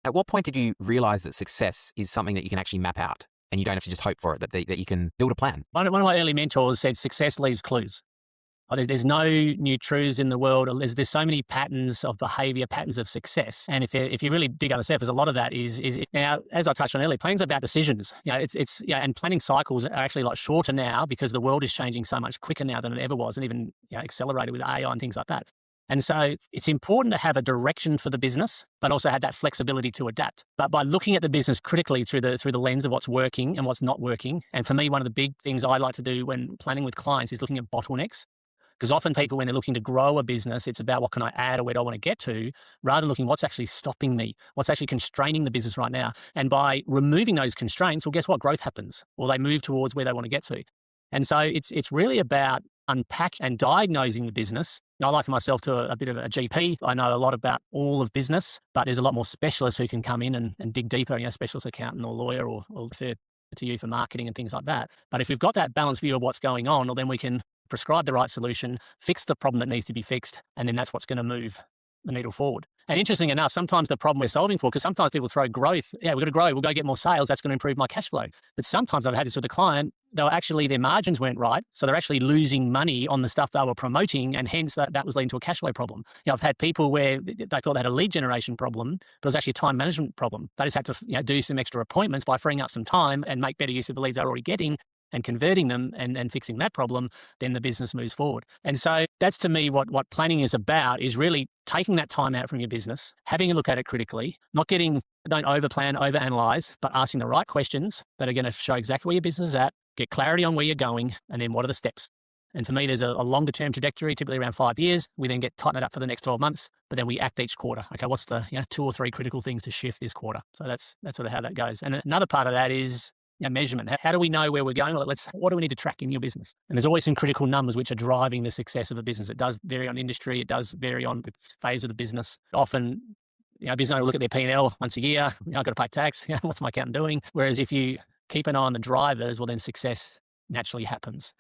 At what point did you realize that success is something that you can actually map out and you don't have to just hope for it, that you can build a plan? One of my early mentors said, success leaves clues. There's no new truths in the world. There's so many patterns of behavior, patterns of success. And if you really dig on the surface, a lot of that is now, as I touched on earlier, planning's about decisions. And planning cycles are actually a lot shorter now because the world is changing so much quicker now than it ever was, and even accelerated with AI and things like that. And so it's important to have a direction for the business, but also have that flexibility to adapt. But by looking at the business critically through the lens of what's working and what's not working, and for me, one of the big things I like to do when planning with clients is looking at bottlenecks. Because often people, when they're looking to grow a business, it's about what can I add or where do I want to get to, rather than looking what's actually stopping me, what's actually constraining the business right now. And by removing those constraints, well, guess what? Growth happens, or they move towards where they want to get to. And so it's really about unpack and diagnosing the business. I liken myself to a bit of a GP. I know a lot about all of business, but there's a lot more specialists who can come in and dig deeper, specialist accountant or lawyer or refer to you for marketing and things like that. But if we've got that balanced view of what's going on, well, then we can prescribe the right solution, fix the problem that needs to be fixed, and then that's what's going to move the needle forward. And interesting enough, sometimes the problem we're solving for, because sometimes people throw growth, we've got to grow, we'll go get more sales, that's going to improve my cash flow. But sometimes I've had this with a client, their margins weren't right, so they're actually losing money on the stuff they were promoting, and hence that was leading to a cash flow problem. I've had people where they thought they had a lead generation problem, but it was actually a time management problem. They just had to do some extra appointments by freeing up some time and make better use of the leads they're already getting, and converting them and fixing that problem, then the business moves forward. And so that's, to me, what planning is about, is really taking that time out from your business, having a look at it critically, don't overplan, overanalyze, but asking the right questions that are going to show exactly where your business is at, get clarity on where you're going, and then what are the steps. And for me, there's a longer term trajectory, typically around 5 years. We then tighten it up for the next 12 months, but then we act each quarter. Okay, what's the 2 or 3 critical things to shift this quarter? So that's sort of how that goes. And another part of that is measurement. How do we know where we're going? What do we need to track in your business? And there's always some critical numbers which are driving the success of a business. It does vary on industry. It does vary on the phase of the business. Often, business owners look at their P&L once a year. I've got to pay tax. What's my accountant doing? Whereas if you keep an eye on the drivers, well, then success naturally happens.